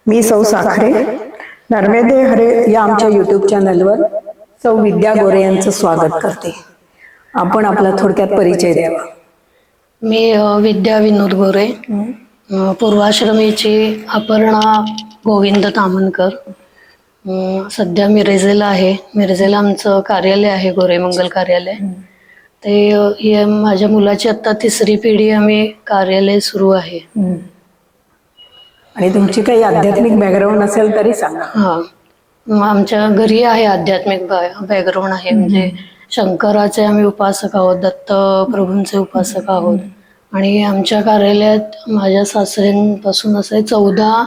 मी सौ साखरे, नर्मदे हरे या आमच्या यूट्यूब चॅनलवर सौ विद्या गोरे यांचं स्वागत करते. आपण आपला थोडक्यात परिचय द्यावा. मी विद्या विनोद गोरे, पूर्वाश्रमीची अपर्णा गोविंद तामणकर. सध्या मिरजेला आहे. मिरजेला आमचं कार्यालय आहे, गोरे मंगल कार्यालय. ते माझ्या मुलाची आता 3री पिढी आम्ही कार्यालय सुरू आहे. आणि तुमची काही आध्यात्मिक बॅकग्राऊंड असेल तरी सांगा. आमच्या घरी आहे आध्यात्मिक बॅकग्राऊंड आहे. म्हणजे शंकराचे आम्ही उपासक आहोत, दत्त प्रभूंचे उपासक आहोत. आणि आमच्या कार्यालयात माझ्या सासऱ्यांपासून असे 14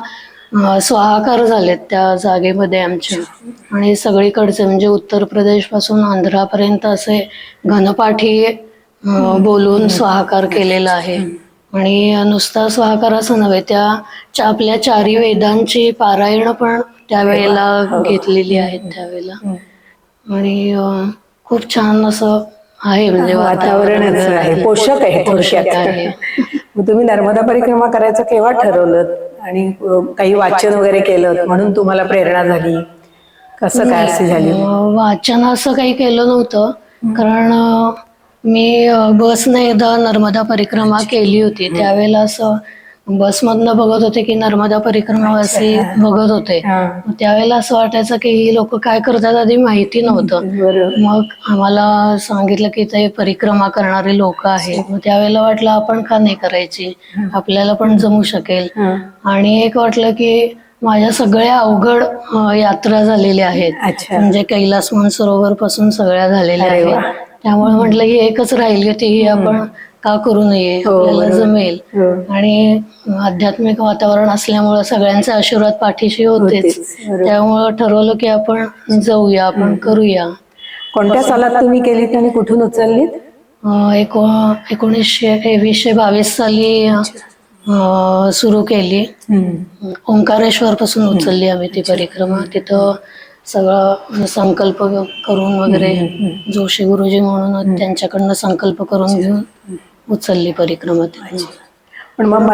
स्वाहाकार झालेत त्या जागेमध्ये आमच्या. आणि सगळीकडचे म्हणजे उत्तर प्रदेश पासून आंध्रापर्यंत असे घनपाठी बोलून स्वाहाकार केलेला आहे. आणि नुसता स्वाहाकार असं नव्हे, आपल्या 4 वेदांची पारायण पण त्यावेळेला घेतलेली आहेत त्यावेळेला. आणि खूप छान असं आहे, म्हणजे वातावरणच आहे, पोषक आहे. तुम्ही नर्मदा परिक्रमा करायचं केव्हा ठरवलं आणि काही वाचन वगैरे केलं म्हणून तुम्हाला प्रेरणा झाली, कसं काय असे झाली? वाचन असं काही केलं नव्हतं, कारण मी बसने एकदा नर्मदा परिक्रमा केली होती. त्यावेळेला असं बसमधनं बघत होते की नर्मदा परिक्रमा असे बघत होते. त्यावेळेला असं वाटायचं की ही लोक काय करतात आधी माहिती नव्हतं. मग आम्हाला सांगितलं की ते परिक्रमा करणारे लोक आहेत. मग त्यावेळेला वाटलं आपण का नाही करायची, आपल्याला पण जमू शकेल. आणि एक वाटलं की माझ्या सगळ्या अवघड यात्रा झालेल्या आहेत, म्हणजे कैलास मानसरोवर पासून सगळ्या झालेल्या आहेत. त्यामुळे म्हटलं ही एकच राहिली होती, ही आपण का करू नये, आपल्याला जमेल. आणि आध्यात्मिक वातावरण असल्यामुळं सगळ्यांचे आशीर्वाद पाठीशी होतेच. त्यामुळं ठरवलं की आपण जाऊया, आपण करूया. कोणत्या सालात तुम्ही केलीत आणि कुठून उचललीत? 1922 साली सुरू केली. ओंकारेश्वर पासून उचलली आम्ही ती परिक्रमा. तिथं सगळं संकल्प करून वगैरे, जोशी गुरुजी म्हणून त्यांच्याकडनं संकल्प करून घेऊन उचलली परिक्रमा. पण मग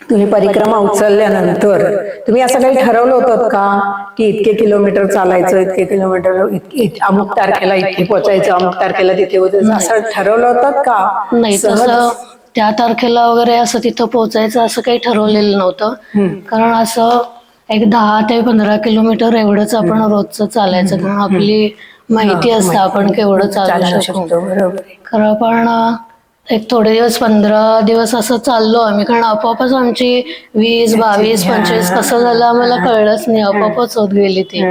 तुम्ही परिक्रमा उचलल्यानंतर तुम्ही असं काही ठरवलं होतं का की इतके किलोमीटर चालायचं, इतके किलोमीटर अमुक तारखेला इथे पोहोचायचं, अमुक तारखेला तिथे पोहोचायचं, असं ठरवलं होतं का? नाही, तसं त्या तारखेला वगैरे असं तिथं पोहोचायचं असं काही ठरवलेलं नव्हतं. कारण असं एक 10 ते 15 किलोमीटर एवढंच आपण रोजचं चालायचं, कारण आपली माहिती असतं आपण केवढं चालू शकतो. खरं पण एक थोडे दिवस 15 दिवस असं चाललो आम्ही, कारण आपोआपच आमची 20, 22, 25 कसं झालं आम्हाला कळलंच नाही, आपोआपच होत गेली ती.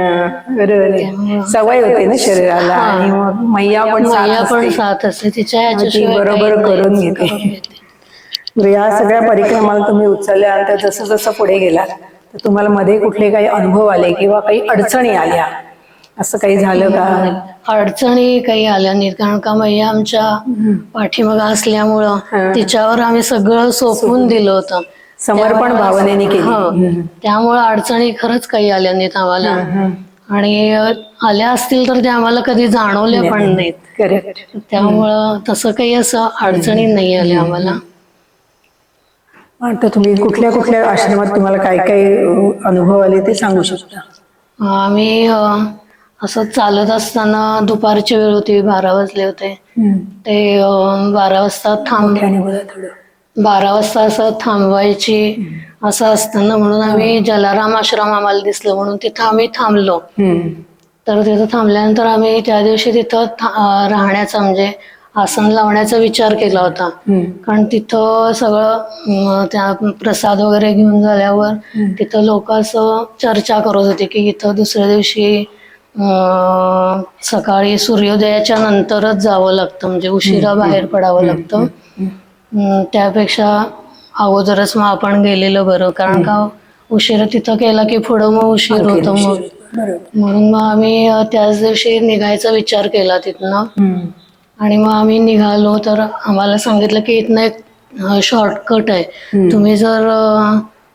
सवय होते ना शरीराला, आणि मग मैया पण साथ असते तिच्या ह्याच्याशिवाय बरोबर करून घेते. या सगळ्या परिक्रमाला तुम्ही उचलल्यानंतर जसं जसं पुढे गेला तर तुम्हाला मध्ये कुठले काही अनुभव आले किंवा काही अडचणी आल्या, असं काही झालं का? अडचणी काही आल्या नाहीत, कारण का मैया आमच्या पाठीमागं असल्यामुळं तिच्यावर आम्ही सगळं सोपवून दिलं होतं, समर्पण भावनेने केली. त्यामुळं अडचणी खरंच काही आल्या नाहीत आम्हाला. आणि आल्या असतील तर त्या आम्हाला कधी जाणवल्या पण नाहीत. त्यामुळं तसं काही असं अडचणी नाही आल्या आम्हाला. तर तुम्ही कुठल्या कुठल्या आश्रमात तुम्हाला काय काय अनुभव आले ते सांगू शकता? आम्ही असं चालत असताना दुपारची वेळ होती, 12 वाजले होते. ते 12 वाजता 12 वाजता असं थांबवायची असं असताना म्हणून आम्ही जलाराम आश्रम आम्हाला दिसलं म्हणून तिथं आम्ही थांबलो. तर तिथं थांबल्यानंतर आम्ही त्या दिवशी तिथं राहण्याचा म्हणजे आसन लावण्याचा विचार केला होता. कारण तिथं सगळं त्या प्रसाद वगैरे घेऊन झाल्यावर तिथं लोक असं चर्चा करत होते की इथं दुसऱ्या दिवशी सकाळी सूर्योदयाच्या नंतरच जावं लागतं, म्हणजे उशिरा बाहेर पडावं लागतं. त्यापेक्षा अगोदरच मग आपण गेलेलं बरं, कारण का उशिरा तिथं केला की पुढं मग उशीर होतो. म्हणून मग आम्ही त्याच दिवशी निघायचा विचार केला तिथनं. आणि मग आम्ही निघालो तर आम्हाला सांगितलं की इथनं एक शॉर्टकट आहे, तुम्ही जर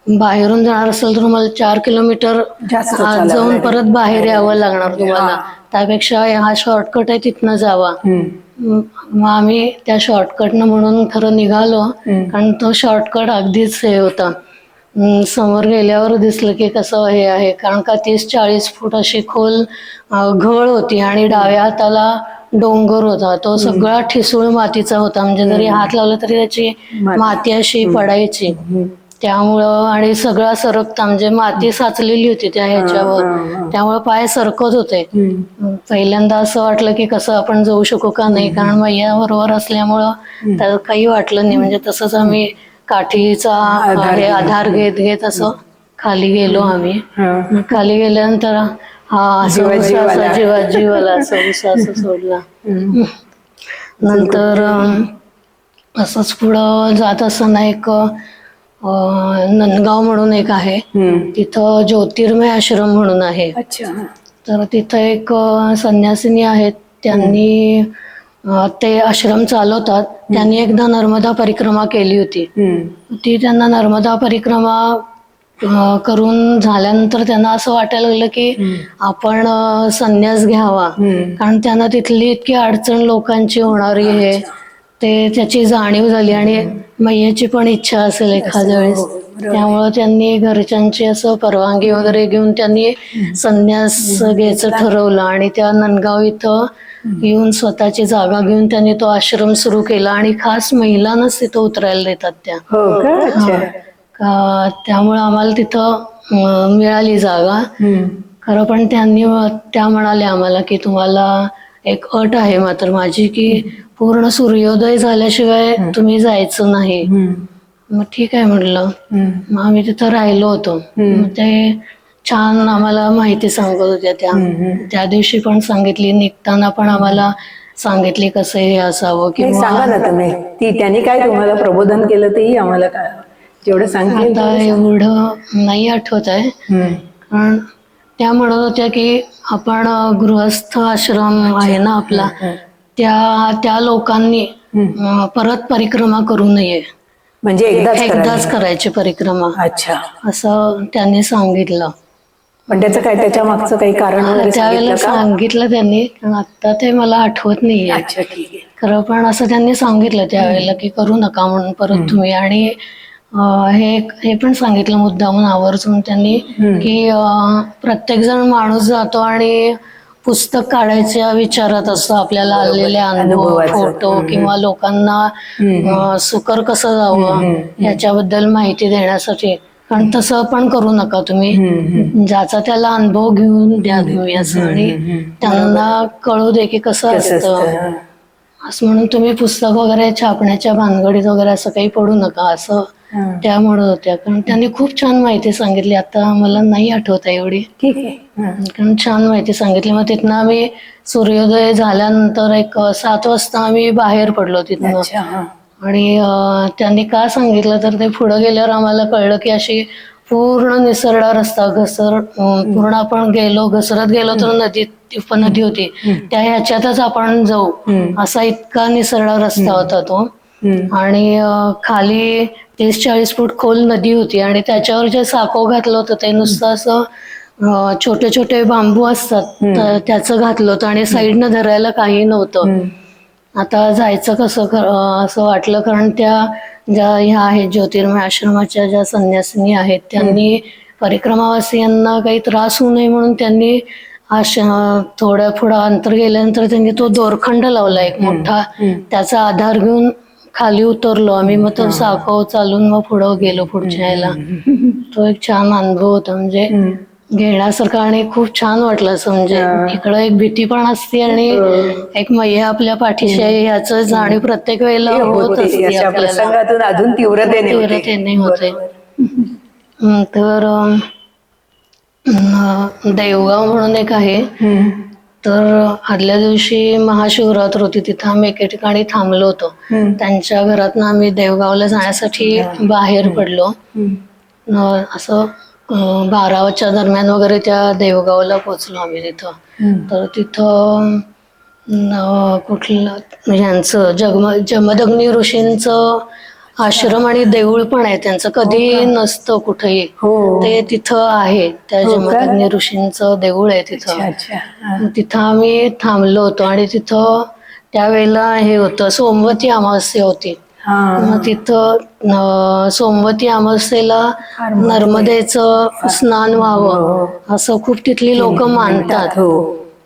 बाहेरून जाणार असेल तर तुम्हाला 4 किलोमीटर आत जाऊन परत बाहेर यावं लागणार तुम्हाला. त्यापेक्षा हा शॉर्टकट आहे तिथनं जावा. मग आम्ही त्या शॉर्टकटनं म्हणून खरं निघालो, कारण तो शॉर्टकट अगदीच हे होता. समोर गेल्यावर दिसलं की कसं हे आहे, कारण का 30-40 फूट अशी खोल घळ होती आणि डाव्या हाताला डोंगर होता. तो सगळा ठिसूळ मातीचा होता, म्हणजे जरी हात लावला तरी त्याची माती अशी पडायची. त्यामुळं आणि सगळा सरकता, म्हणजे माती साचलेली होती त्या ह्याच्यावर, त्यामुळे पाय सरकत होते. पहिल्यांदा असं वाटलं की कसं आपण जाऊ शकू का नाही, कारण मैया बरोबर असल्यामुळं त्यात काही वाटलं नाही. म्हणजे तसंच आम्ही काठीचा आधार घेत घेत असं खाली गेलो आम्ही. खाली गेल्यानंतर हा जीवाला असं सोडला. नंतर असंच पुढं जात असताना एक नंदगाव म्हणून एक आहे, तिथं ज्योतिर्मय आश्रम म्हणून आहे. तर तिथं एक संन्यासिनी आहेत, त्यांनी ते आश्रम चालवतात. त्यांनी एकदा नर्मदा परिक्रमा केली होती. ती त्यांना नर्मदा परिक्रमा करून झाल्यानंतर त्यांना असं वाटायला लागलं की आपण संन्यास घ्यावा, कारण त्यांना तिथली इतकी अडचण लोकांची होणारी आहे ते त्याची जाणीव झाली. आणि मैयाची पण इच्छा असेल एखाद्या वेळेस, त्यामुळं त्यांनी घरच्यांची असं परवानगी वगैरे घेऊन त्यांनी संन्यास घ्यायचं ठरवलं. आणि त्या नंदगाव इथं येऊन स्वतःची जागा घेऊन त्यांनी तो आश्रम सुरू केला. आणि खास महिलांनाच तिथं उतरायला देतात त्या. त्यामुळे आम्हाला तिथं मिळाली जागा खरं. पण त्या म्हणाल्या आम्हाला की तुम्हाला एक अट आहे मात्र माझी, की पूर्ण सूर्योदय झाल्याशिवाय तुम्ही जायचं नाही. मग ठीक आहे म्हटलं. मग आम्ही तिथं राहिलो होतो. मग ते छान आम्हाला माहिती सांगत होत्या त्या दिवशी पण सांगितली, निघताना पण आम्हाला सांगितली कसं हे असावं. किंवा सांगा ना तुम्ही, त्यांनी काय तुम्हाला प्रबोधन केलं तेही आम्हाला काय जेवढं सांगितलं. आता एवढं नाही आठवत आहे, कारण त्या म्हणत होत्या की आपण गृहस्थ आश्रम आहे ना आपला, त्या लोकांनी परत परिक्रमा करू नये, म्हणजे एकदाच करायची परिक्रमा. असं त्यांनी सांगितलं. पण त्याचं काय, त्याच्या मागचं काही कारण त्यावेळेला सांगितलं त्यांनी, कारण आता ते मला आठवत नाहीये खरं. पण असं त्यांनी सांगितलं त्यावेळेला की करू नका म्हणून परत तुम्ही. आणि हे पण सांगितलं मुद्दामून आवर्जून त्यांनी की प्रत्येक जण माणूस जातो आणि पुस्तक काढायच्या विचारात असतो, आपल्याला आलेले अनुभव, फोटो किंवा लोकांना सुकर कसं जावं याच्याबद्दल माहिती देण्यासाठी. कारण तसं पण करू नका तुम्ही, ज्याचा त्याला अनुभव घेऊन द्या तुम्ही असं, आणि त्यांना कळू दे की कसं असतं असं. म्हणून तुम्ही पुस्तक वगैरे छापण्याच्या भानगडीत वगैरे असं काही पडू नका असं त्या म्हणत होत्या. कारण त्यांनी खूप छान माहिती सांगितली. आता मला नाही आठवत आहे एवढी, कारण छान माहिती सांगितली. मग तिथनं आम्ही सूर्योदय झाल्यानंतर एक 7 वाजता आम्ही बाहेर पडलो तिथनं. आणि त्यांनी का सांगितलं तर ते पुढे गेल्यावर आम्हाला कळलं की अशी पूर्ण निसरडा रस्ता, पूर्ण आपण घसरत गेलो तर नदी होती, त्या ह्याच्यातच आपण जाऊ असा इतका निसरडा रस्ता होता तो. आणि खाली 30-40 फूट खोल नदी होती. आणि त्याच्यावर जे साको घातलं होतं ते नुसतं असं छोटे छोटे बांबू असतात त्याचं घातलं होतं, आणि साईडनं धरायला काही नव्हतं. आता जायचं कसं असं वाटलं, कारण ज्या ह्या आहेत ज्योतिर्मय आश्रमाच्या ज्या संन्यासिनी आहेत, त्यांनी परिक्रमावासियांना काही त्रास होऊ नये म्हणून त्यांनी थोड्या पुढं अंतर गेल्यानंतर त्यांनी तो दोरखंड लावला एक मोठा, त्याचा आधार घेऊन खाली उतरलो आम्ही. मग तो साखव चालून मग पुढं गेलो पुढच्या यायला. तो एक छान अनुभव होता, म्हणजे घेण्यासारखा आणि खूप छान वाटलं असं. म्हणजे इकडं एक भीती पण असते आणि एक मैया आपल्या पाठीशी आहे याचं जाणीव प्रत्येक वेळेला होत असते आपल्याला, अजून तीव्रतेने होते. तर देवगाव म्हणून एक आहे, तर आदल्या दिवशी महाशिवरात्र होती, तिथं आम्ही एके ठिकाणी थांबलो होतो. त्यांच्या घरातनं आम्ही देवगावला जाण्यासाठी बाहेर पडलो. असं 12च्या दरम्यान वगैरे त्या देवगावला पोचलो आम्ही तिथं. तर तिथं कुठलं ह्यांचं जमदग्नी ऋषींचं आश्रम आणि देऊळ पण आहे त्यांचं, कधी नसतं कुठेही. हो. ते तिथं आहे, त्या जमदग्नी ऋषींचं देऊळ आहे तिथं. अच्छा. हा. तिथं आम्ही थांबलो होतो आणि तिथं त्यावेळेला हे होतं, सोमवती अमावस्या होती. मग तिथं सोमवती अमावस्येला नर्मदेचं स्नान व्हावं असं खूप तिथली लोक मानतात.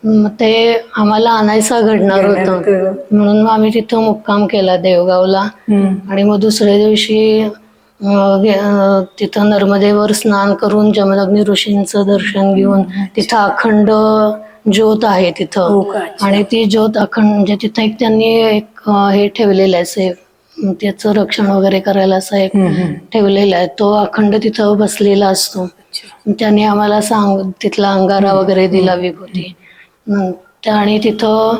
मग ते आम्हाला आणायचं घडणार होतं, म्हणून मग आम्ही तिथं मुक्काम केला देवगावला. आणि मग दुसऱ्या दिवशी तिथं नर्मदेवर स्नान करून जमदग्नी ऋषींचं दर्शन घेऊन तिथं अखंड ज्योत आहे तिथं. आणि ती ज्योत अखंड म्हणजे तिथं एक त्यांनी एक हे ठेवलेलं आहे, त्याचं रक्षण वगैरे करायला असं एक ठेवलेला आहे, तो अखंड तिथं बसलेला असतो. त्याने आम्हाला तिथला अंगारा वगैरे दिला, विभूती. आणि तिथं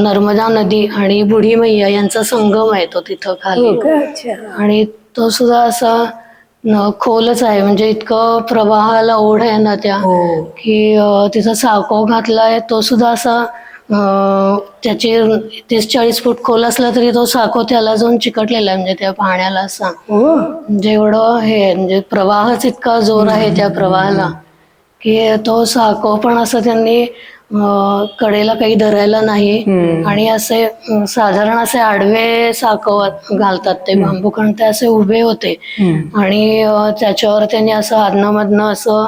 नर्मदा नदी आणि बुढी मैया यांचा संगम आहे तो तिथं खाली. आणि तो सुद्धा असा खोलच आहे, म्हणजे इतकं प्रवाहाला ओढ आहे ना त्या, की तिथं साकोव घातलाय तो सुद्धा असा त्याची 30-40 फूट खोल असला तरी तो साको त्याला जाऊन चिकटलेला आहे, म्हणजे त्या पाण्याला असा. म्हणजे एवढं हे म्हणजे प्रवाहच इतका जोर आहे त्या प्रवाहाला की तो साको पण असं त्यांनी कडेला काही धरायला नाही. आणि असे साधारण असे आडवे साको घालतात ते बांबू, कारण ते असे उभे होते. आणि त्याच्यावर त्यांनी असं आदनमधनं असं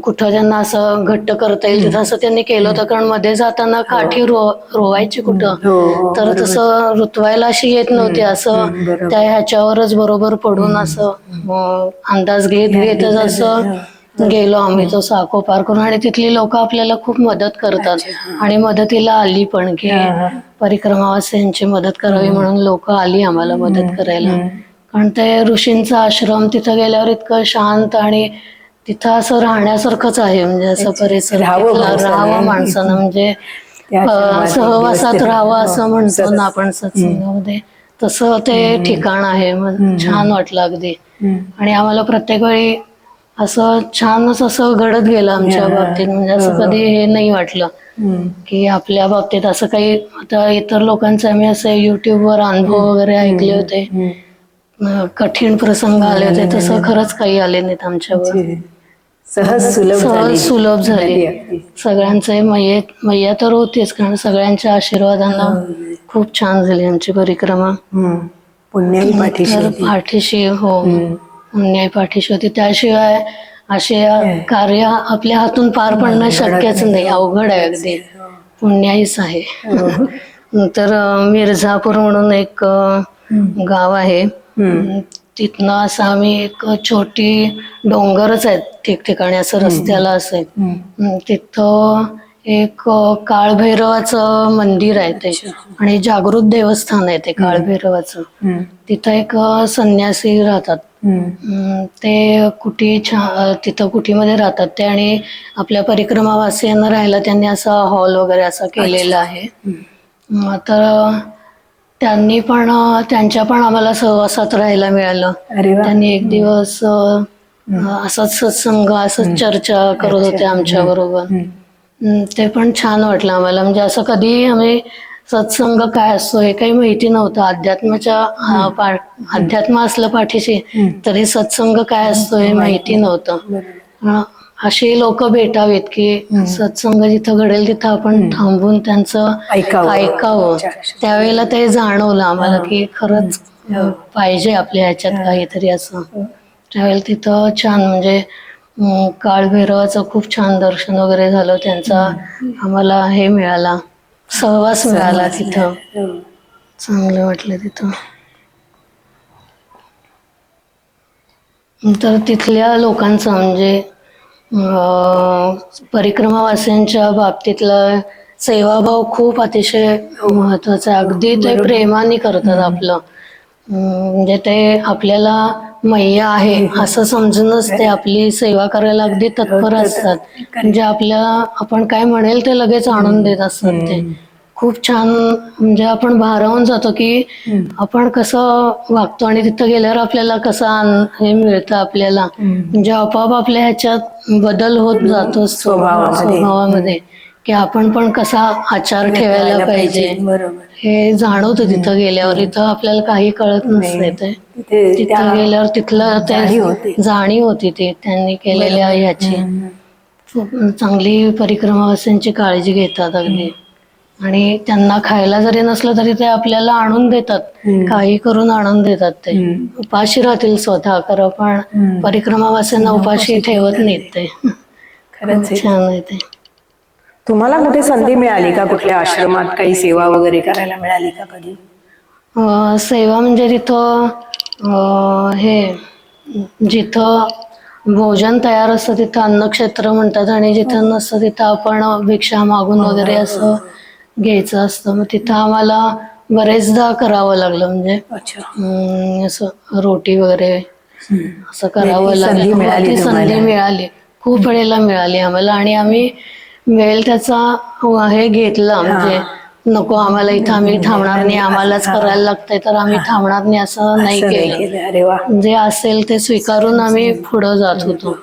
कुठं त्यांना असं घट्ट करता येईल तिथं असं त्यांनी केलं होतं, कारण मध्ये जाताना काठी रोवायची कुठं, तर तसं रुतवायला अशी येत नव्हती. असं त्या ह्याच्यावरच बरोबर पडून असं अंदाज घेतच असं गेलो आम्ही तो साको पार करून. आणि तिथली लोक आपल्याला खूप मदत करतात आणि मदतीला आली पण, की परिक्रमावासियांची मदत करावी म्हणून लोक आली आम्हाला मदत करायला. कारण ते ऋषींचा आश्रम तिथं गेल्यावर इतकं शांत आणि तिथं असं राहण्यासारखंच आहे, म्हणजे असं परिसर राहावं माणसानं, म्हणजे सहवासात राहावं असं म्हणतो ना आपण सत्संगामध्ये, तसं ते ठिकाण आहे. छान वाटलं अगदी. आणि आम्हाला प्रत्येक वेळी असं छानच असं घडत गेलं आमच्या बाबतीत, म्हणजे असं कधी हे नाही वाटलं की आपल्या बाबतीत असं काही. आता इतर लोकांचे आम्ही असे युट्यूबवर अनुभव वगैरे ऐकले होते, कठीण प्रसंग आले होते, तसं खरंच काही आले नाहीत आमच्यावर. सहज सुलभ झाली. सगळ्यांचे मैया तर होतीच, कारण सगळ्यांच्या आशीर्वादांना खूप छान झाली आमची परिक्रमा. पाठीशी हो, पुण्याई पाठीशी होती. त्याशिवाय असे कार्य आपल्या हातून पार पडणं शक्यच नाही, अवघड आहे अगदी. पुण्याईच आहे. तर मिर्झापूर म्हणून एक गाव आहे, तिथनं असं आम्ही एक छोटी डोंगरच आहेत ठिकठिकाणी असं रस्त्याला असे, तिथं एक काळभैरवाचं मंदिर आहे ते, आणि जागृत देवस्थान आहे ते काळभैरवाचं. तिथं एक संन्यासी राहतात, ते तिथं कुटीमध्ये राहतात ते, आणि आपल्या परिक्रमावासियांना राहायला त्यांनी असा हॉल वगैरे असा केलेला आहे. तर त्यांच्या पण आम्हाला सहवासात राहायला मिळालं. त्यांनी एक दिवस असंच सत्संग असंच चर्चा करत होते आमच्या बरोबर. ते पण छान वाटलं आम्हाला, म्हणजे असं कधी आम्ही सत्संग काय असतो हे काही माहिती नव्हतं. अध्यात्म असलं पाठीशी, तरी सत्संग काय असतो हे माहिती नव्हतं. अशी लोक भेटावेत की सत्संग जिथं घडेल तिथं आपण थांबून त्यांचं ऐकावं. त्यावेळेला ते जाणवलं आम्हाला की खरंच पाहिजे आपल्या ह्याच्यात काहीतरी असं. त्यावेळेला तिथं छान म्हणजे काळभैरवाचं खूप छान दर्शन वगैरे झालं, त्यांचा आम्हाला हे मिळाला, सहवास मिळाला तिथं. चांगलं वाटलं तिथं. तर तिथल्या लोकांचं म्हणजे परिक्रमावासियांच्या बाबतीतला सेवाभाव खूप अतिशय महत्वाचा आहे. अगदी ते प्रेमाने करतात आपलं, म्हणजे ते आपल्याला मैया आहे असं समजूनच ते आपली सेवा करायला अगदी तत्पर असतात. म्हणजे आपण काय म्हणेल ते लगेच आणून देत असतात ते. खूप छान, म्हणजे आपण भारावून जातो की आपण कसं वागतो, आणि तिथं गेल्यावर आपल्याला कसं हे मिळतं आपल्याला, म्हणजे आपोआप आपल्या ह्याच्यात बदल होत जातो स्वभावामध्ये, की आपण पण कसा आचार ठेवायला पाहिजे बरोबर. हे जाणवतं तिथं गेल्यावर. इथं आपल्याला काही कळत नसते ते. तिथं गेल्यावर तिथलं ते जाणीव होती ते त्यांनी केलेल्या ह्याची. खूप चांगली परिक्रमावासींची काळजी घेतात अगदी. आणि त्यांना खायला जरी नसलं तरी ते आपल्याला आणून देतात, काही करून आणून देतात. ते उपाशी राहतील स्वतः खरं, पण परिक्रमावासींना उपाशी ठेवत नाहीत ते. खरंच खूप छान आहे ते. तुम्हाला कुठे संधी मिळाली का, कुठल्या आश्रमात काही सेवा वगैरे करायला मिळाली का कधी? सेवा म्हणजे तिथं हे जिथं भोजन तयार असतं तिथं अन्नक्षेत्र म्हणतात, आणि जिथं नसतं तिथं आपण भिक्षा मागून वगैरे असं घ्यायचं असतं. मग तिथं आम्हाला बरेचदा करावं लागलं, म्हणजे असं रोटी वगैरे असं करावं लागलं. ती संधी मिळाली, खूप वेळेला मिळाली आम्हाला. आणि आम्ही मिळेल त्याचा हे घेतला, म्हणजे नको आम्हाला इथं आम्ही थांबणार नाही, आम्हालाच करायला लागतंय तर आम्ही थांबणार नाही असं नाही केलं. जे असेल ते स्वीकारून आम्ही पुढं जात होतो.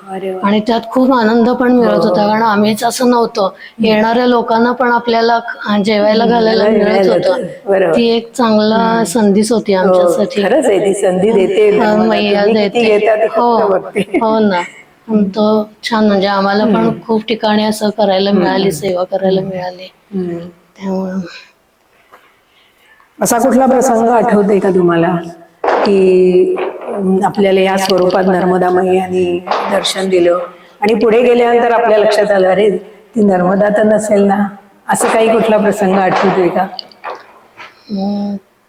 आणि त्यात खूप आनंद पण मिळत होता, कारण आम्हीच असं नव्हतं, येणाऱ्या लोकांना पण आपल्याला जेवायला घालायला मिळत होतं. ती एक चांगला संधीच होती आमच्यासाठी. मैया देते. हो ना. तो छान, म्हणजे आम्हाला पण खूप ठिकाणी असं करायला मिळाली, सेवा करायला मिळाली. त्यामुळं असा कुठला प्रसंग आठवतोय का तुम्हाला की आपल्याला या स्वरूपात नर्मदा मैयानी दर्शन दिलं आणि पुढे गेल्यानंतर आपल्या लक्षात आलं, अरे ती नर्मदा तर नसेल ना? असं काही कुठला प्रसंग आठवतोय का?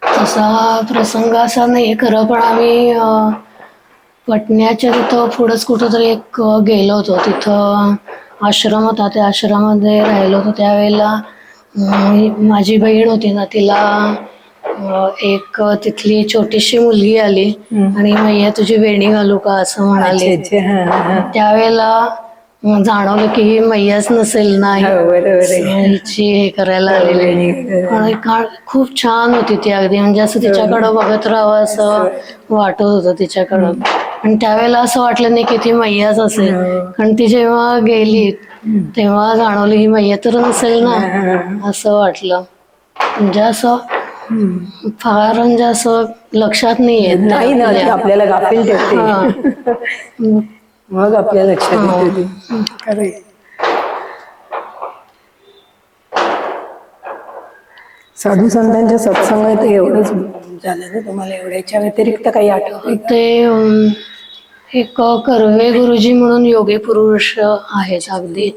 तसा प्रसंग असा नाही खरं, पण आम्ही पटण्याच्या तिथं पुढंच कुठंतरी एक गेलो होतो. तिथं आश्रम होता, त्या आश्रमामध्ये राहिलो होतो. त्यावेळेला माझी बहीण होती ना, तिला एक तिथली छोटीशी मुलगी आली आणि मैया तुझी वेणी घालू का असं म्हणाली. त्यावेळेला जाणवलं की ही मैयाच नसेल ना, हिची हे करायला आलेली. पण खूप छान होती ती अगदी, म्हणजे असं तिच्याकडं बघत राहावं असं वाटत होतं तिच्याकडं. आणि त्यावेळेला असं वाटलं नाही की ती मैयाच असेल, कारण ती जेव्हा गेली तेव्हा जाणवलं ही मैया तर नसेल ना असं वाटलं. म्हणजे असं फार म्हणजे असं लक्षात नाही येत नाही ना, आपल्याला गाफील ठेवते. मग आपल्या लक्षात येते. साधू संतांच्या सत्संगात एवढंच झालं ना तुम्हाला? एवढ्याच्या व्यतिरिक्त काही आठवतं? ते एक कर्वे गुरुजी म्हणून योगी पुरुष आहेत अगदी,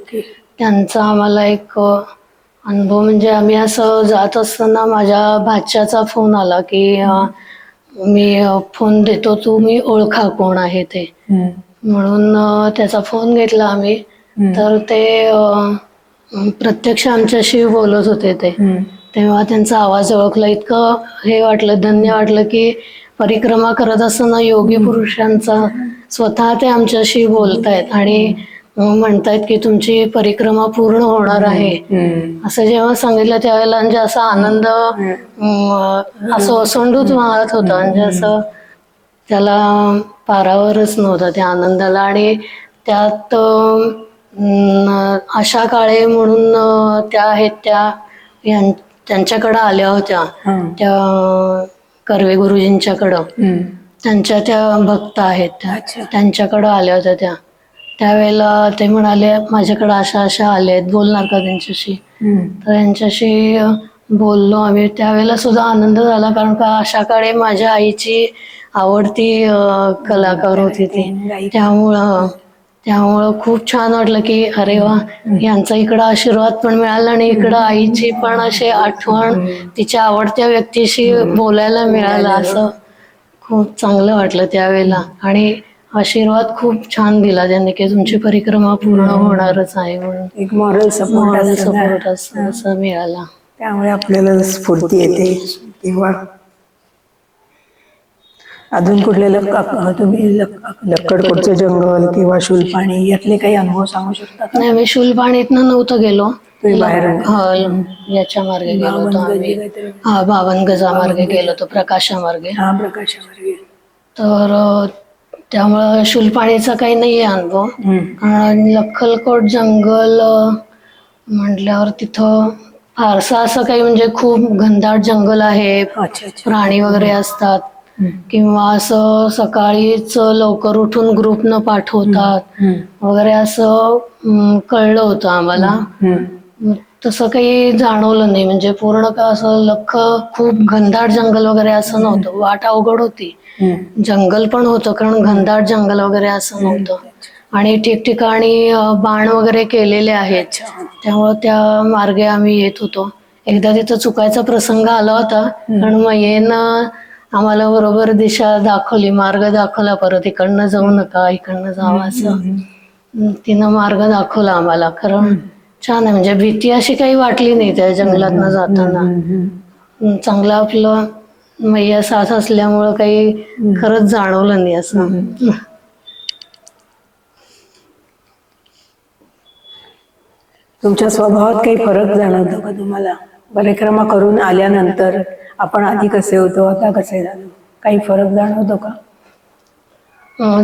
त्यांचा आम्हाला एक अनुभव म्हणजे आम्ही असं जात असताना माझ्या भाच्याचा फोन आला की मी फोन देतो, तुम्ही ओळखा कोण आहे ते म्हणून. त्याचा फोन घेतला आम्ही, तर ते प्रत्यक्ष आमच्याशी बोलत होते. ते तेव्हा त्यांचा आवाज ओळखला, इतकं हे वाटलं, धन्य वाटलं की परिक्रमा करत असताना योगी पुरुषांचा स्वतः ते आमच्याशी बोलतायत आणि म्हणतायत की तुमची परिक्रमा पूर्ण होणार आहे असं जेव्हा सांगितलं त्यावेळेला म्हणजे असा आनंद असं ओसंडून वाहत होता. म्हणजे असं त्याला पारावरच नव्हता त्या आनंदाला. आणि त्यात आशा काळे म्हणून त्या आहेत, त्यांच्याकडं आल्या होत्या, त्या कर्वे गुरुजींच्याकडं. त्यांच्या त्या भक्त आहेत, त्यांच्याकडं आल्या होत्या. त्यावेळेला ते म्हणाले माझ्याकडे अशा अशा आल्या आहेत, बोलणार का त्यांच्याशी? तर त्यांच्याशी बोललो आम्ही. त्यावेळेला सुद्धा आनंद झाला, कारण का आशा काळे माझ्या आईची आवडती कलाकार होती ती. त्यामुळं खूप छान वाटलं की अरे वा, यांचा इकडं आशीर्वाद पण मिळाला आणि इकडं आईची पण अशी आठवण, तिच्या आवडत्या व्यक्तीशी बोलायला मिळालं, असं खूप चांगलं वाटलं त्यावेळेला. आणि आशीर्वाद खूप छान दिला त्यांनी की तुमची परिक्रमा पूर्ण होणारच आहे म्हणून. एक मॉरल सपोर्ट असं मिळाला. त्यामुळे आपल्याला स्फूर्ती येते. किंवा अजून कुठले तुम्ही लक्कडकोटचं जंगल किंवा शूलपाणी यातले काही अनुभव सांगू शकता? नाही, मी शूलपाणीतनं नव्हतं गेलो, बाहेरून याच्या मार्गे गेलो होतो आम्ही. 52 गजामार्गे गेलो होतो, प्रकाशामार्गे. तर त्यामुळं शूलपाणीचा काही नाही आहे अनुभव. लक्कलकोट जंगल म्हटल्यावर तिथं फारसं असं काही म्हणजे खूप घनदाट जंगल आहे, अच्छा अच्छा. प्राणी वगैरे असतात किंवा असं सकाळीच लवकर उठून ग्रुपनं पाठवतात वगैरे असं कळलं होतं आम्हाला. मग तसं काही जाणवलं नाही, म्हणजे पूर्ण का असं खूप घनदाट जंगल वगैरे असं नव्हतं. वाट अवघड होती, जंगल पण होतं कारण घनदाट जंगल वगैरे असं नव्हतं. आणि ठिकठिकाणी बाण वगैरे केलेले आहेत, त्यामुळे त्या मार्गे आम्ही येत होतो. एकदा तिथं चुकायचा प्रसंग आला होता, कारण मयेनं आम्हाला बरोबर दिशा दाखवली, मार्ग दाखवला, परत इकडनं जाऊ नका, इकडनं जावं असं तिनं मार्ग दाखवला आम्हाला. खरं छान आहे, म्हणजे भीती अशी काही वाटली नाही त्या जंगलातनं जाताना. चांगलं आपलं मैया साथ असल्यामुळं काही खरंच जाणवलं नाही असं. तुमच्या स्वभावात काही फरक जाणवतो का तुम्हाला? परिक्रमा करून आल्यानंतर आपण आधी कसे होतो, आता कसे झालो, काही फरक जाणवतो का?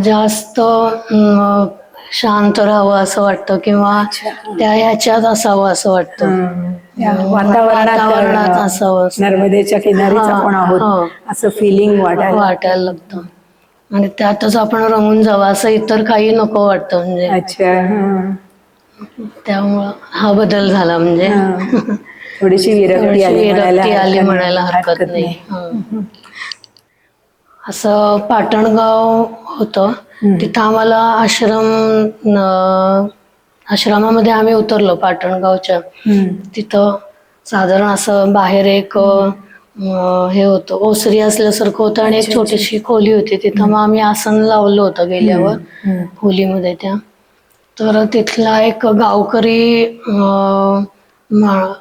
जास्त शांत राहावं असं वाटतं किंवा त्या ह्याच्यात असावं असं वाटतं. वातावरणात असावं नर्मदेच्या किनारीच आपण आहोत असं फिलिंग वाटायला लागतं. आणि त्यातच आपण रमून जावं असं इतर काही नको वाटतं म्हणजे. अच्छा. त्यामुळं हा बदल झाला म्हणजे. थोडीशी विरक्ती आली म्हणायला हरकत नाही. असं पाटणगाव होतं, तिथं आम्हाला आश्रमामध्ये आम्ही उतरलो पाटणगावच्या. तिथं साधारण असं बाहेर एक हे होतं, ओसरी असल्यासारखं होतं आणि एक छोटीशी खोली होती. तिथं मग आम्ही आसन लावलं होतं गेल्यावर खोलीमध्ये त्या. तर तिथला एक गावकरी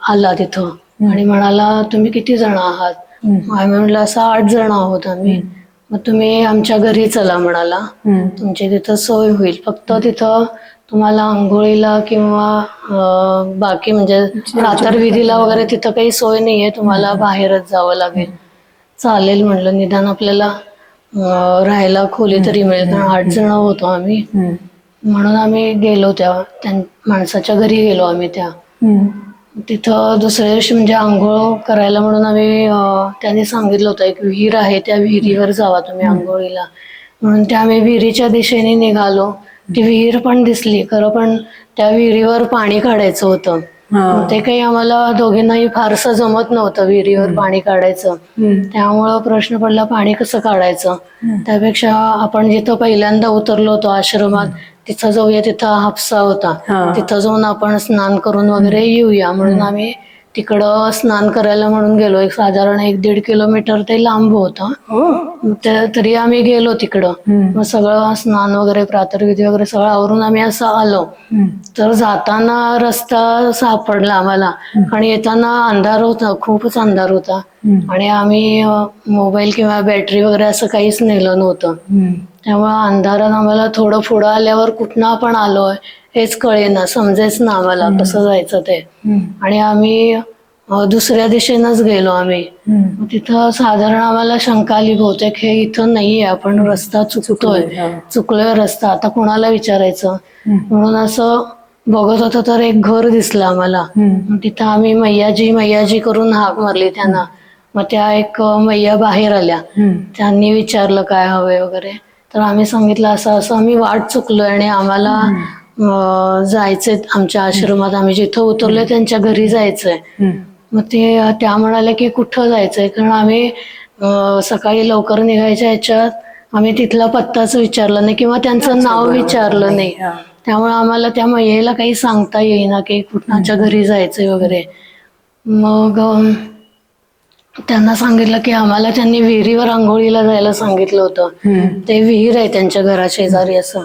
आला तिथं आणि म्हणाला, तुम्ही किती जण आहात? आम्ही म्हणलं असं 8 जण आहोत आम्ही. मग तुम्ही आमच्या घरी चला म्हणाला, तुमची तिथं सोय होईल. फक्त तिथं तुम्हाला आंघोळीला किंवा बाकी म्हणजे प्रातर्विधीला वगैरे तिथं काही सोय नाहीये, तुम्हाला बाहेरच जावं लागेल. चालेल म्हणलं, निदान आपल्याला राहायला खोली तरी मिळेल, कारण 8 जण होतो आम्ही. म्हणून आम्ही गेलो, त्या माणसाच्या घरी गेलो आम्ही. तिथं दुसऱ्या दिवशी म्हणजे आंघोळ करायला म्हणून आम्ही त्यांनी सांगितलं होतं एक विहीर आहे, त्या विहिरीवर जावा तुम्ही आंघोळीला म्हणून. त्या आम्ही विहिरीच्या दिशेने निघालो. ती विहीर पण दिसली खरं, पण त्या विहिरीवर पाणी काढायचं होतं. ते काही आम्हाला दोघींनाही फारसं जमत नव्हतं विहिरीवर पाणी काढायचं. त्यामुळं प्रश्न पडला पाणी कसं काढायचं. त्यापेक्षा आपण जिथं पहिल्यांदा उतरलो होतो आश्रमात तिथं जाऊया, तिथं हापसा होता, तिथं जाऊन आपण स्नान करून वगैरे येऊया म्हणून आम्ही तिकडं स्नान करायला म्हणून गेलो. एक साधारण 1-1.5 किलोमीटर ते लांब होतं. तरी आम्ही गेलो तिकडं. मग सगळं स्नान वगैरे प्रातर्विधी वगैरे सगळं आवरून आम्ही असं आलो. तर जाताना रस्ता सापडला आम्हाला आणि येताना अंधार होता, खूपच अंधार होता. आणि आम्ही मोबाईल किंवा बॅटरी वगैरे असं काहीच नेलं नव्हतं. त्यामुळे अंधारात आम्हाला थोडं पुढं आल्यावर कुठनं आपण आलोय हेच कळेना, समजेच ना आम्हाला कसं जायचं ते. आणि आम्ही दुसऱ्या दिशेनंच गेलो आम्ही. तिथं साधारण आम्हाला शंका आली, बहुतेक हे इथं नाहीये, आपण रस्ता चुकलोय रस्ता, आता कुणाला विचारायचं. म्हणून असं बघत होतं तर एक घर दिसलं आम्हाला. तिथं आम्ही मैयाजी करून हाक मारली त्यांना. मग त्या एक मैया बाहेर आल्या. त्यांनी विचारलं काय हवंय वगैरे, तर आम्ही सांगितलं असं असं आम्ही वाट चुकलोय आणि आम्हाला जायचंय आमच्या आश्रमात, आम्ही जिथं उतरलोय त्यांच्या घरी जायचंय. मग त्या म्हणाल्या की कुठं जायचंय, कारण आम्ही सकाळी लवकर निघायच्या ह्याच्यात आम्ही तिथला पत्ताच विचारला नाही किंवा त्यांचं नाव विचारलं नाही. त्यामुळे आम्हाला त्या मैयेला काही सांगता येईना की कुणाच्या घरी जायचंय वगैरे. मग त्यांना सांगितलं की आम्हाला त्यांनी विहिरीवर आंघोळीला जायला सांगितलं होतं. ते विहीर आहे त्यांच्या घरा शेजारी असं.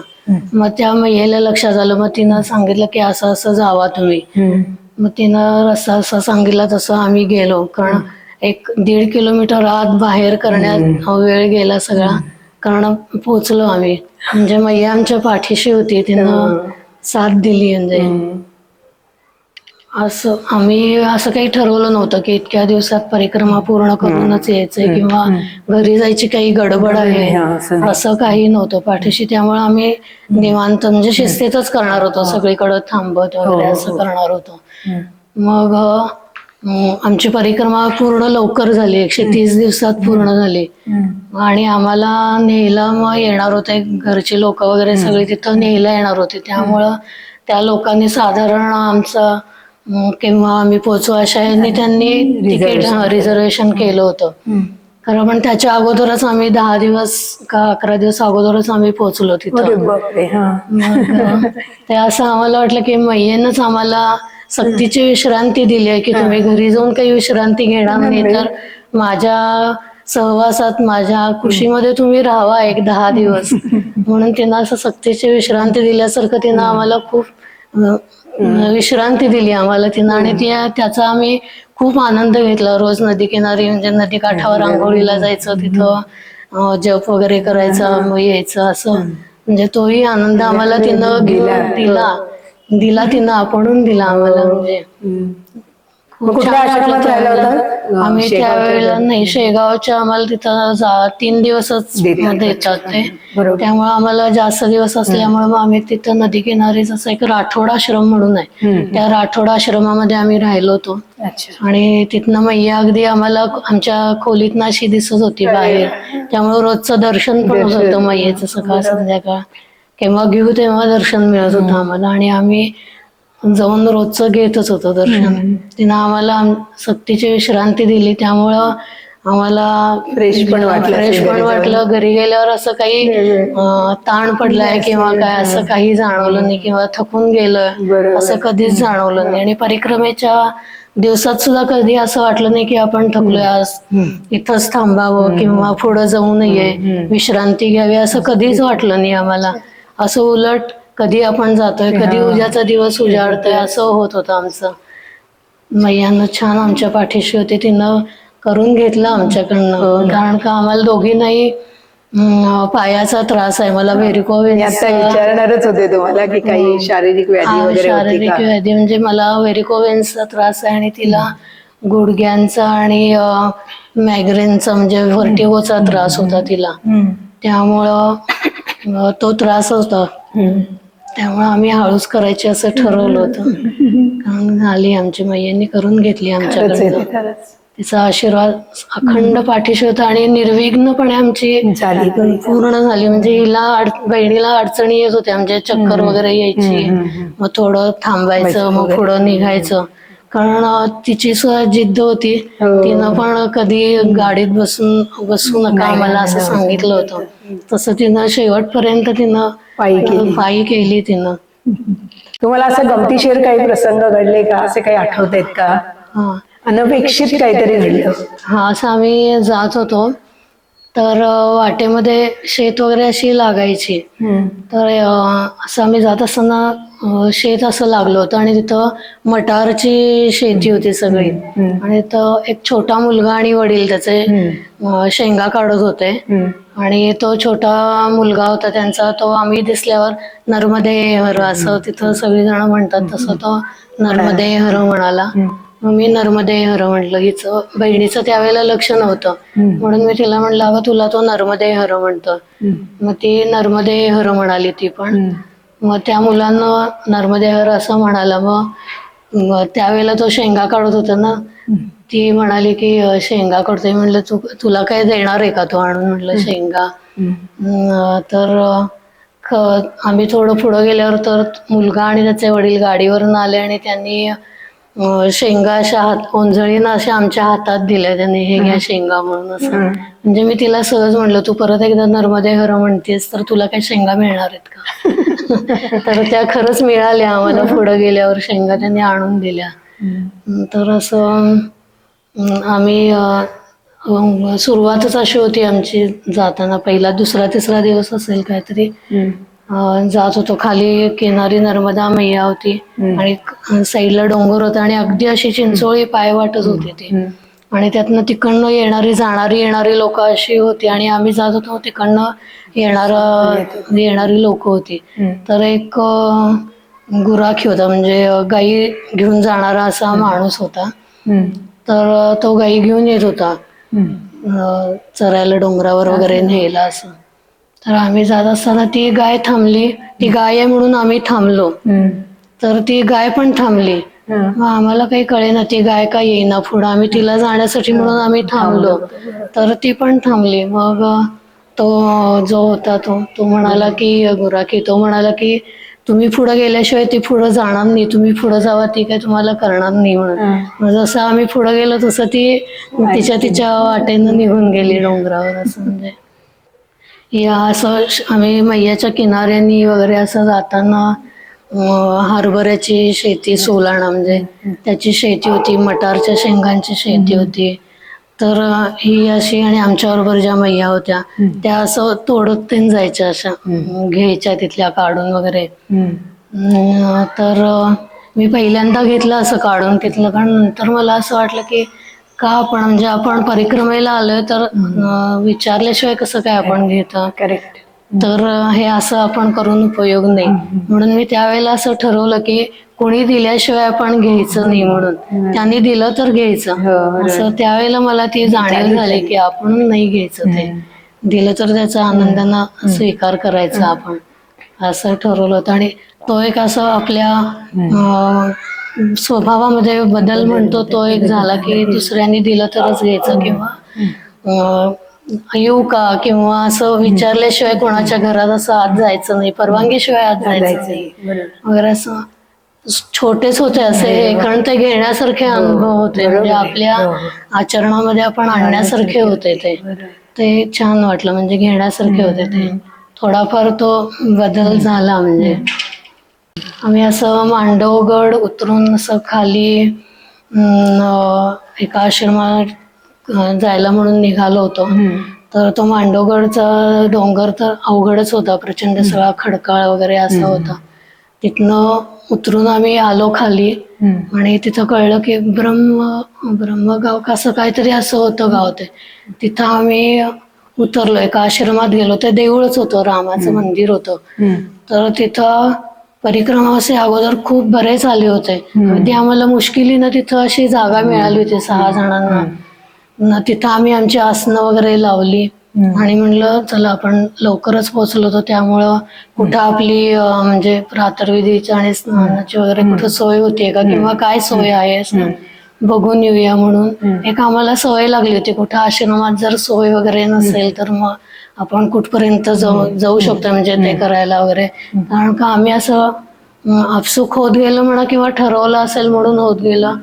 मग त्या मैयेला लक्षात आलं. मग तिनं सांगितलं की असं असं जावा तुम्ही. मग तिनं असं सांगितलं तसं आम्ही गेलो. कारण 1-1.5 किलोमीटर आत बाहेर करण्यात वेळ गेला सगळा, कारण पोचलो आम्ही. म्हणजे मैया आमच्या पाठीशी होती, तिनं साथ दिली. म्हणजे असं आम्ही असं काही ठरवलं नव्हतं की इतक्या दिवसात परिक्रमा पूर्ण करूनच यायचंय किंवा घरी जायची काही गडबड आहे, असं काही नव्हतं पाठीशी. त्यामुळे आम्ही निवांत म्हणजे शिस्तीतच करणार होतो, सगळीकडे थांबत वगैरे असं करणार होतो. मग आमची परिक्रमा पूर्ण लवकर झाली, 130 दिवसात पूर्ण झाली. आणि आम्हाला न्यायला मग येणार होते घरचे लोक वगैरे सगळे तिथं न्यायला येणार होते. त्यामुळं त्या लोकांनी साधारण आमचा केव्हा आम्ही पोचू अशा यांनी त्यांनी तिकीट रिझर्वेशन केलं होतं. खरं पण त्याच्या अगोदरच आम्ही 10 दिवस का 11 दिवस अगोदरच आम्ही पोहोचलो तिथं. मग ते असं आम्हाला वाटलं की मैयेनंच आम्हाला सक्तीची विश्रांती दिली आहे की तुम्ही घरी जाऊन काही विश्रांती घेणार नाही, तर माझ्या सहवासात माझ्या कुशीमध्ये तुम्ही राहावा 10 दिवस म्हणून तिनं असं सक्तीची विश्रांती दिल्यासारखं तिनं आम्हाला खूप विश्रांती दिली आम्हाला तिनं. आणि त्याचा आम्ही खूप आनंद घेतला. रोज नदी किनारी म्हणजे नदी काठावर आंघोळीला जायचं, तिथं जप वगैरे करायचा, मग यायचं असं. म्हणजे तोही आनंद आम्हाला तिनं दिला तिनं आपणून दिला आम्हाला. म्हणजे खूप छान वाटलं त्यावेळेला. आम्ही त्यावेळेला नाही, शेगावच्या आम्हाला तिथं 3 दिवसच देतात ते, त्यामुळे आम्हाला जास्त दिवस असल्यामुळे मग आम्ही तिथं नदी किनारीच असं एक राठोड आश्रम म्हणून आहे, त्या राठोड आश्रमामध्ये आम्ही राहिलो होतो. आणि तिथनं मैया अगदी आम्हाला आमच्या खोलीतनं अशी दिसत होती बाहेर, त्यामुळे रोजचं दर्शन पण होत होतं मैयेचं सकाळ संध्याकाळ. केव्हा घेऊ तेव्हा दर्शन मिळत होतं आम्हाला आणि आम्ही जाऊन रोजचं घेतच होतो दर्शन. तिनं आम्हाला सक्तीची विश्रांती दिली, त्यामुळं आम्हाला फ्रेश पण वाटलं. घरी गेल्यावर असं काही ताण पडलाय किंवा काय असं काही जाणवलं नाही, किंवा थकून गेलं असं कधीच जाणवलं नाही. आणि परिक्रमेच्या दिवसात सुद्धा कधी असं वाटलं नाही की आपण थकलोय, आज इथंच थांबावं किंवा पुढं जाऊ नये, विश्रांती घ्यावी, असं कधीच वाटलं नाही आम्हाला. असं उलट कधी आपण जातोय, कधी उद्याचा दिवस उजाडतोय असं होत होतं आमचं. मैयानं छान आमच्या पाठीशी होती, तिनं करून घेतलं आमच्याकडनं. कारण का आम्हाला दोघींनाही पायाचा त्रास आहे. मला व्हेरिकोवेन्स विचारणारच होते तुम्हाला की काही शारीरिक व्याधी वगैरे शारीरिक व्याधी म्हणजे मला व्हेरिकोवेन्सचा त्रास आहे आणि तिला गुडघ्यांचा आणि मायग्रेनचा म्हणजे व्हर्टिगोचा त्रास होता तिला. त्यामुळं तो त्रास होता, त्यामुळे आम्ही हळूच करायची असं ठरवलं होतं. झाली आमची मैयांनी करून घेतली आमच्याकडनं. तिचा आशीर्वाद अखंड पाठीशी होता आणि निर्विघ्नपणे आमची पूर्ण झाली. म्हणजे बहिणीला अडचणी येत होत्या, म्हणजे चक्कर वगैरे यायची, मग थोडं थांबायचं, मग पुढं निघायचं. कारण तिची सुद्धा जिद्द होती, तिनं पण कधी गाडीत बसू नका आम्हाला असं सांगितलं होतं. तसं तिनं शेवटपर्यंत तिनं पायी केली तिनं. तुम्हाला असं गमतीशीर काही प्रसंग घडले का, असे काही आठवत आहेत का? अनपेक्षित काहीतरी घडलं? असं आम्ही जात होतो तर वाटेमध्ये शेत वगैरे अशी लागायची, तर असं आम्ही जात असताना शेत असं लागलं होतं आणि तिथं मटारची शेती होती सगळी. आणि तिथं एक छोटा मुलगा आणि वडील त्याचे शेंगा काढत होते. आणि तो छोटा मुलगा होता त्यांचा, तो आम्ही दिसल्यावर नर्मदे हर असं तिथं सगळीजण म्हणतात, तसं तो नर्मदे हर म्हणाला. मग मी नर्मदे हर म्हटलं. हिचं बहिणीचं त्यावेळेला लक्ष नव्हतं म्हणून मी तिला म्हणलं, अगं तुला तो नर्मदे हर म्हणतो. मग ती नर्मदे हर म्हणाली ती पण. मग त्या मुलांना नर्मदे हर असं म्हणाला. मग त्यावेळेला तो शेंगा काढत होता ना, ती म्हणाली की शेंगा काढतोय. म्हणलं तुला काय देणार आहे का तो आणून, म्हटलं शेंगा. तर आम्ही थोडं पुढं गेल्यावर तर मुलगा आणि त्याचे वडील गाडीवरून आले आणि त्यांनी शेंगा अशा ओंजळीनं अशा आमच्या हातात दिल्या त्यांनी, हे घ्या शेंगा म्हणून असं. म्हणजे मी तिला सहज म्हणलं, तू परत एकदा नर्मदे हर म्हणतेस तर तुला काही शेंगा मिळणार आहेत का? तर त्या खरंच मिळाल्या आम्हाला. पुढं गेल्यावर शेंगा त्यांनी आणून दिल्या. तर असं आम्ही सुरुवातच अशी होती आमची जाताना, पहिला 2-3 दिवस असेल काहीतरी, जात होतो. खाली किनारी नर्मदा मैया होती आणि साईडला डोंगर होता आणि अगदी अशी चिंचोळी पाय वाटत होती ती. आणि त्यातनं तिकडनं येणारी लोक अशी होती आणि आम्ही जात होतो तिकडनं येणारी लोक होती. तर एक गुराखी होता, म्हणजे गाई घेऊन जाणारा असा माणूस होता. तर तो गाई घेऊन येत होता चरायला डोंगरावर वगैरे न्यायला असं. तर आम्ही जात असताना ती गाय थांबली. ती गाय आहे म्हणून आम्ही थांबलो, तर ती गाय पण थांबली मग आम्हाला काही कळेना ती गाय का येईना पुढं. आम्ही तिला जाण्यासाठी म्हणून आम्ही थांबलो, तर ती पण थांबली. मग तो जो होता तो म्हणाला की गुराखी, तो म्हणाला की तुम्ही पुढे गेल्याशिवाय ती पुढे जाणार नाही, तुम्ही पुढे जावा, ती काय तुम्हाला करणार नाही म्हणून. मग जसं आम्ही पुढे गेलो तसं ती तिच्या वाटेनं निघून गेली डोंगरावर. असं म्हणजे या असं आम्ही मैयाच्या किनाऱ्यांनी वगैरे असं जाताना हरभऱ्याची शेती, सोलाणा म्हणजे त्याची शेती होती, मटारच्या शेंगांची शेती होती. तर ही अशी, आणि आमच्याबरोबर ज्या मैया होत्या त्या असं तोडत तेन जायच्या, अशा घ्यायच्या तिथल्या काढून वगैरे. तर मी पहिल्यांदा घेतलं असं काढून तिथलं, कारण नंतर मला असं वाटलं की का आपण म्हणजे आपण परिक्रमेला आलोय तर विचारल्याशिवाय कसं काय आपण घेतो. करेक्ट. तर हे असं आपण करून उपयोग नाही, म्हणून मी त्यावेळेला असं ठरवलं की कोणी दिल्याशिवाय आपण घ्यायचं नाही, म्हणून त्यांनी दिलं तर घ्यायचं. असं त्यावेळेला मला ती जाणीव झाली की आपण नाही घ्यायचं, ते दिलं तर त्याचा आनंदानं स्वीकार करायचा आपण, असं ठरवलं होतं. आणि तो एक असं आपल्या स्वभावामध्ये बदल म्हणतो तो एक झाला की दुसऱ्यांनी दिलं तरच घ्यायचं, किंवा येऊ का, किंवा असं विचारल्याशिवाय कोणाच्या घरात असं आत जायचं नाही, परवानगीशिवाय आत जायचं नाही वगैरे. असं छोटेच होते असे हे, कारण ते घेण्यासारखे अनुभव होते, म्हणजे आपल्या आचरणामध्ये आपण आणण्यासारखे होते. ते छान वाटलं, म्हणजे घेण्यासारखे होते ते. थोडाफार तो बदल झाला. म्हणजे आम्ही असं मांडवगड उतरून असं खाली एका आश्रमात जायला म्हणून निघालो होतो. तर तो मांडवगडचा डोंगर तर अवघडच होता, प्रचंड सगळा खडकाळ वगैरे असा होता. तिथनं उतरून आम्ही आलो खाली, आणि तिथं कळलं की ब्रह्मगाव कसं काहीतरी असं होतं गाव ते. तिथं आम्ही उतरलो, एका आश्रमात गेलो. ते देऊळच होतं, रामाचं मंदिर होतं. तर तिथं परिक्रमावासी अगोदर खूप बरेच आले होते. अगदी आम्हाला मुश्किलीनं तिथं अशी जागा मिळाली होती 6 जणांना. तिथं आम्ही आमची आसनं वगैरे लावली, आणि म्हणलं चला आपण लवकरच पोहोचलो होतो, त्यामुळं कुठं आपली म्हणजे प्रातर्विधीची आणि स्नानाची वगैरे कुठं सोय होती का, किंवा काय सोय आहे बघून येऊया म्हणून. एक आम्हाला सवय लागली होती, कुठं आश्रमात जर सोय वगैरे नसेल तर मग आपण कुठपर्यंत जाऊ शकतो म्हणजे ते करायला वगैरे. कारण का आम्ही असं आपसूक होत गेलं म्हणा, किंवा ठरवलं असेल म्हणून होत गेलं.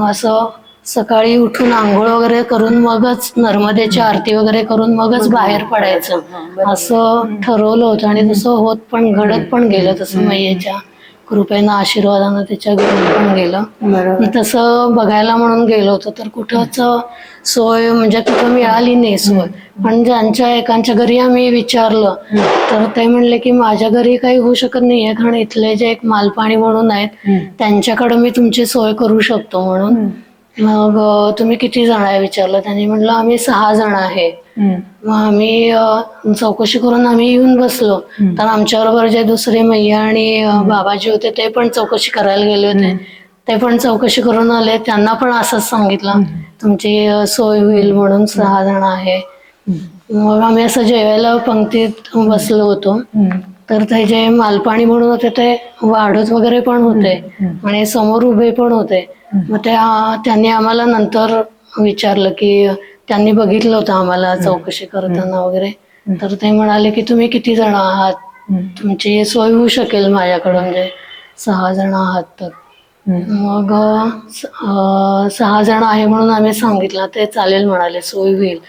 असं सकाळी उठून आंघोळ वगैरे करून मगच नर्मदेची आरती वगैरे करून मगच बाहेर पडायचं, असं ठरवलं होतं. आणि तसं होत पण घडत पण गेलं तसं, मैयेच्या कृपेनं आशीर्वादानं त्याच्या घडत पण गेलं. तसं बघायला म्हणून गेलो होतो, तर कुठंच सोय म्हणजे कुठं मिळाली नाही सोय. पण ज्यांच्या एकांच्या घरी आम्ही विचारलं, तर ते म्हणले की माझ्या घरी काही होऊ शकत नाहीये, कारण इथले जे एक मालपाणी म्हणून आहेत त्यांच्याकडे मी तुमची सोय करू शकतो म्हणून. मग तुम्ही किती जण आहे विचारलं, त्यांनी म्हटलं आम्ही 6 जण आहे. मग आम्ही चौकशी करून आम्ही येऊन बसलो. तर आमच्याबरोबर जे दुसरे मैया आणि बाबाजी होते ते पण चौकशी करायला गेले होते. ते पण चौकशी करून आले, त्यांना पण असंच सांगितलं तुमची सोय होईल म्हणून, 6 जण आहे. मग आम्ही असं जेवायला पंक्तीत बसलो होतो. तर ते जे मालपाणी म्हणून होते ते वाढत वगैरे पण होते, आणि समोर उभे पण होते. मग त्यांनी आम्हाला नंतर विचारलं की त्यांनी बघितलं होतं आम्हाला चौकशी करताना वगैरे. तर ते म्हणाले की तुम्ही किती जण आहात, तुमची सोय होऊ शकेल माझ्याकडं, म्हणजे 6 जण आहात तर. मग 6 जण आहे म्हणून आम्ही सांगितलं, ते चालेल म्हणाले, सोय होईल.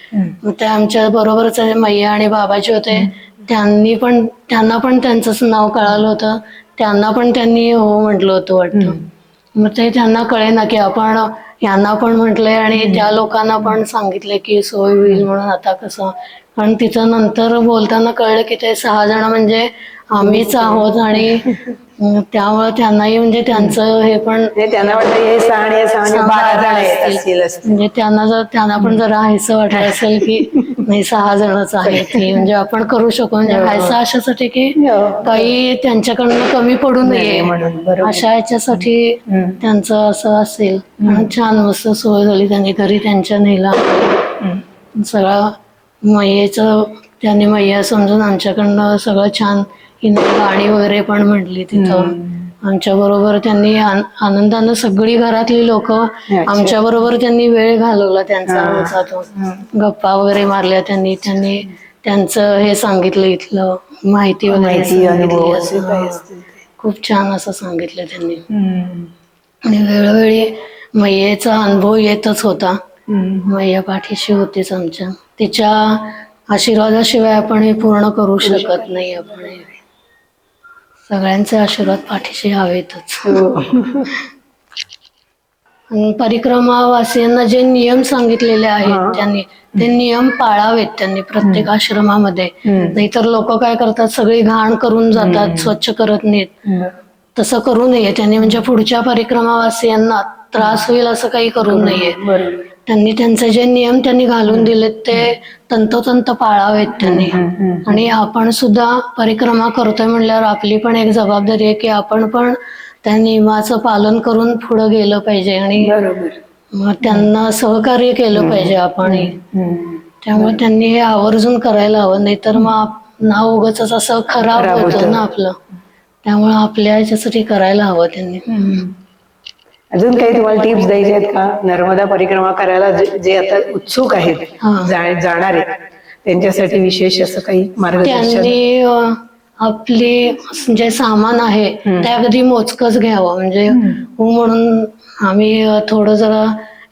मग ते आमच्या बरोबरच मैया आणि बाबाजी होते, त्यांना पण त्यांचं नाव कळालं होतं, त्यांना पण त्यांनी हो म्हटलं होतं वाटतं. मग ते त्यांना कळेना की आपण यांना पण म्हटलंय आणि त्या लोकांना पण सांगितलंय की सोय होईल म्हणून, आता कसं. पण तिथं नंतर बोलताना कळलं की ते 6 जण म्हणजे आम्हीच आहोत, आणि त्यामुळे त्यांनाही म्हणजे त्यांचं हे पण त्यांना वाटतं हे 6 आणि 12 जण असतील. म्हणजे त्यांना पण जरा हायसं वाटलं असेल की नाही 6 जणच आहेत हे, म्हणजे आपण करू शकू. म्हणजे हायसं अशासाठी की काही त्यांच्याकडनं कमी पडू नये अशा याच्यासाठी त्यांचं असं असेल. छान मस्त सोय झाली, त्यांनी घरी त्यांच्या नेला सगळं. मैयेचं त्यांनी मैया समजून आमच्याकडनं सगळं छान गाणी वगैरे पण म्हटली तिथं. आमच्या बरोबर त्यांनी आनंदानं सगळी घरातली लोक आमच्या बरोबर त्यांनी वेळ घालवला त्यांचा रोजातून. गप्पा वगैरे मारल्या त्यांनी त्यांचं हे सांगितलं, इथलं माहिती वगैरे सांगितली, असं खूप छान असं सांगितलं त्यांनी. आणि वेळोवेळी मैयेचा अनुभव येतच होता. मैया पाठीशी होतीच आमच्या. तिच्या आशीर्वादाशिवाय आपण हे पूर्ण करू शकत नाही. आपण सगळ्यांचे आशीर्वाद पाठीशी हवेतच. परिक्रमावासियांना जे नियम सांगितलेले आहेत त्यांनी ते नियम पाळावेत त्यांनी प्रत्येक आश्रमामध्ये. नाहीतर लोक काय करतात, सगळी घाण करून जातात, स्वच्छ करत नाहीत. तसं करू नये त्यांनी. म्हणजे पुढच्या परिक्रमावासियांना त्रास होईल असं काही करू नये. त्यांनी त्यांचे जे नियम त्यांनी घालून दिलेत ते तंतोतंत पाळावेत त्यांनी. आणि आपण सुद्धा परिक्रमा करतोय म्हणल्यावर आपली पण एक जबाबदारी आहे की आपण पण त्या नियमाचं पालन करून पुढे गेलं पाहिजे आणि मग त्यांना सहकार्य केलं पाहिजे आपण. त्यामुळे त्यांनी हे आवर्जून करायला हवं, नाहीतर मग नाव उगाच असं खराब होतं ना आपलं. त्यामुळे आपल्या ह्याच्यासाठी करायला हवं त्यांनी. अजून काही तुम्हाला टिप्स द्यायचे आहेत का नर्मदा परिक्रमा करायला जे आता उत्सुक आहेत जाणार आहेत त्यांच्यासाठी विशेष असं काही मार्गदर्शन? त्यांनी आपले जे सामान आहे ते अगदी मोजकच घ्यावं. म्हणजे म्हणून आम्ही थोडं जरा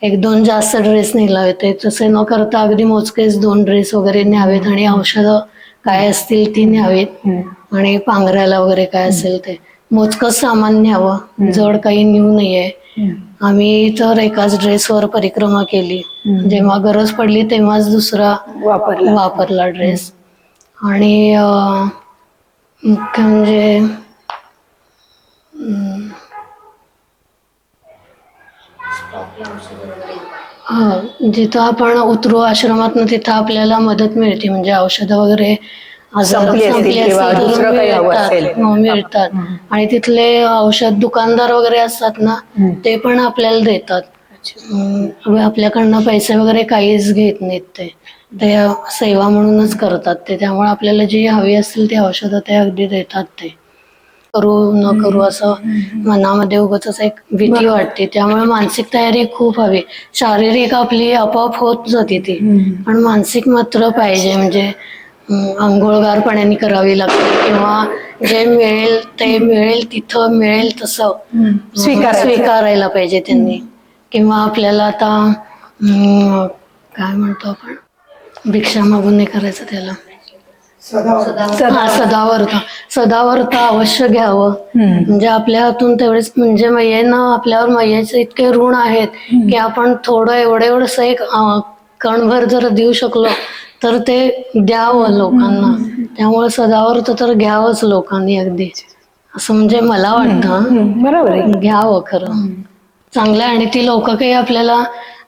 1-2 जास्त ड्रेस नेला होते, तसे न करता अगदी मोजकेच 2 ड्रेस वगैरे न्यावेत. आणि औषधं काय असतील ती न्यावेत. आणि पांघरायला वगैरे काय असेल ते मोजकच सामान न्यावं, जड काही नेऊ नये. आम्ही तर एकाच ड्रेसवर परिक्रमा केली. जेव्हा गरज पडली तेव्हाच दुसरा वापरला ड्रेस. आणि मुख्य म्हणजे जिथं आपण उतरू आश्रमातनं तिथं आपल्याला मदत मिळते. म्हणजे औषधं वगैरे मिळतात. आणि तिथले औषध दुकानदार वगैरे असतात ना ते पण आपल्याला देतात. आपल्याकडनं पैसे वगैरे काहीच घेत नाहीत. ते सेवा म्हणूनच करतात ते. त्यामुळे आपल्याला जी हवी असतील ती औषधं ते अगदी देतात. ते करू न करू असं मनामध्ये उगाच एक भीती वाटते. त्यामुळे मानसिक तयारी खूप हवी. शारीरिक आपली आपोआप होत जाते ती, पण मानसिक मात्र पाहिजे. म्हणजे आंघोळ गार पाण्याने करावी लागते किंवा जे मिळेल ते मिळेल तिथं मिळेल तसं स्वीकारायला पाहिजे त्यांनी. किंवा आपल्याला आता काय म्हणतो आपण, भिक्षा मागून नाही करायचं त्याला, सदावर्त अवश्य घ्यावं. म्हणजे आपल्या हातून तेवढेच, म्हणजे मैयेनं आपल्यावर मैयेचे इतके ऋण आहेत की आपण थोडं एवढंसं एक कणभर जर देऊ शकलो तर ते द्यावं लोकांना. त्यामुळे सदावर्त तर घ्यावंच लोकांनी अगदी, असं म्हणजे मला वाटतं. बरोबर घ्यावं खरं चांगलं. आणि ती लोक काही आपल्याला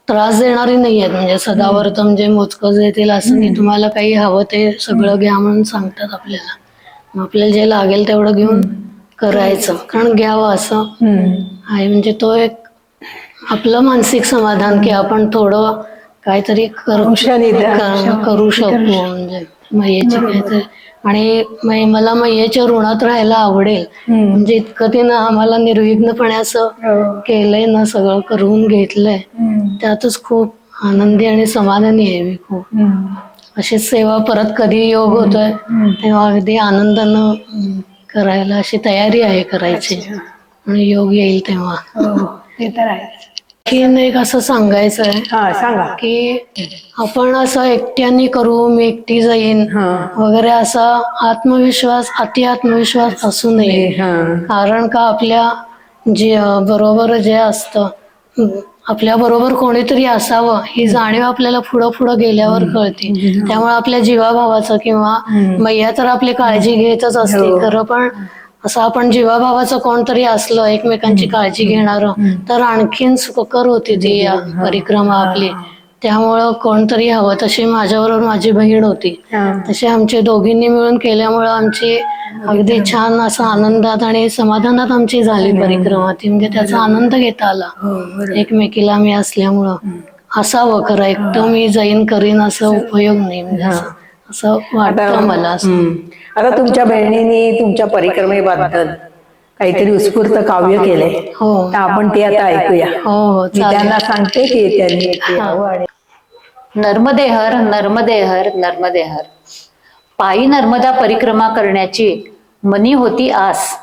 त्रास देणारी नाही आहेत. म्हणजे सदावर्त म्हणजे मोजकं देतील असं नाही. तुम्हाला काही हवं ते सगळं घ्या म्हणून सांगतात आपल्याला. मग आपल्याला जे लागेल तेवढं घेऊन करायचं, कारण घ्यावं असं आहे. म्हणजे तो एक आपलं मानसिक समाधान की आपण थोडं काहीतरी करू शकू. म्हणजे मैयेची काहीतरी. आणि मला मैयेच्या ऋणात राहायला आवडेल. म्हणजे इतकं तिनं आम्हाला निर्विघ्नपणे असं केलंय ना, सगळं करून घेतलंय, त्यातच खूप आनंदी आणि समाधानी आहे मी खूप. अशी सेवा परत कधी योग होतोय तेव्हा अगदी आनंदानं करायला अशी तयारी आहे करायची. आणि योग येईल तेव्हा. ते तर आहे. एक असं सांगायचं आहे की आपण असं एकट्याने करू, मी एकटी जाईन वगैरे असा अति आत्मविश्वास असू नये. कारण का आपल्या बरोबर जे असतं, आपल्या बरोबर कोणीतरी असावं ही जाणीव आपल्याला पुढं गेल्यावर कळते. त्यामुळे आपल्या जीवाभावाचं किंवा मैया तर आपली काळजी घेतच असते खरं, पण असं आपण जीवाभावाचं कोणतरी असलं एकमेकांची काळजी घेणारं तर आणखीन सुखकर होती ती या परिक्रमा आपली. त्यामुळं कोणतरी हवं. तशी माझ्याबरोबर माझी बहीण होती, तशी आमची दोघींनी मिळून केल्यामुळं आमची अगदी छान असं आनंदात आणि समाधानात आमची झाली परिक्रमा ती. म्हणजे त्याचा आनंद घेता आला एकमेकीला मी असल्यामुळं. असावं खरं, एकटं मी जाईन करीन असं उपयोग नाही. म्हणजे असं वाटतं मला. आता तुमच्या बहिणींनी तुमच्या परिक्रमेबद्दल काहीतरी उत्स्फूर्त काव्य केलंय. हो तर आपण ते आता ऐकूया. हो हो मी चालेल. त्यांना सांगते की त्यांनी ते यावं आणि नर्मदे हर नर्मदे हर नर्मदे हर. पायी नर्मदा परिक्रमा करण्याची मनी होती आस.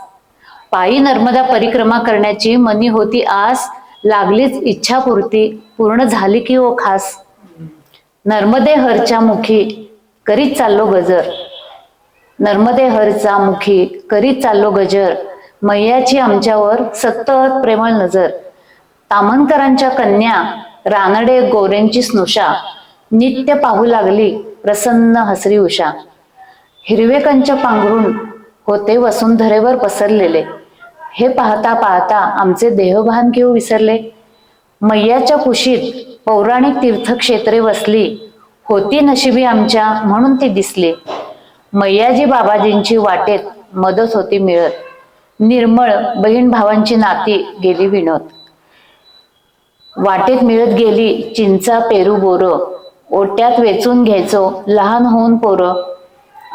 पायी नर्मदा परिक्रमा करण्याची मनी होती आस. लागलीच इच्छापूर्ती पूर्ण झाली की ओ खास. नर्मदे हरच्या मुखी करीत चाललो गजर. नर्मदे हरचा मुखी करीत चाललो गजर. मैयाची आमच्यावर सतत प्रेमळ नजर. तामणकरांच्या कन्या रानडे गोरेंची स्नुषा. नित्य पाहू लागली प्रसन्न हसरी उषा. हिरवेकंच पांघरून होते वसुंधरेवर पसरलेले. हे पाहता पाहता आमचे देहभान घेऊ विसरले. मैयाच्या कुशीत पौराणिक तीर्थक्षेत्रे वसली. होती नशिबी आमच्या म्हणून ती दिसली. मैयाजी बाबाजींची वाटेत मदत होती मिळत. निर्मळ बहीण भावांची नाती गेली विणत. वाटेत मिळत गेली चिंचा पेरू बोर. ओट्यात वेचून घ्यायचो लहान होऊन पोरं.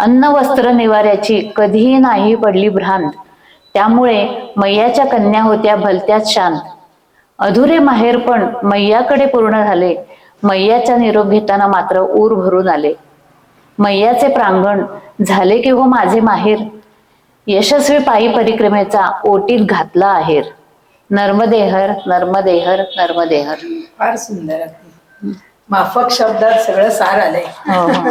अन्न वस्त्र निवाऱ्याची कधीही नाही पडली भ्रांत. त्यामुळे मैयाच्या कन्या होत्या भलत्याच शांत. अधुरे माहेर पण मैयाकडे पूर्ण झाले. मैयाचा निरोप घेताना मात्र ऊर भरून आले. मैयाचे प्रांगण झाले की हो माझे माहेर. यशस्वी पायी परिक्रमेचा ओटीत घातला आहेर. नर्मदे हर नर्मदे हर नर्मदे हर. फार सुंदर आहे. माफक शब्दात सगळं सार आलंय. हो, हो.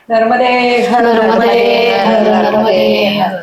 नर्मदे हर नर्मदे हर नर्मदे हर.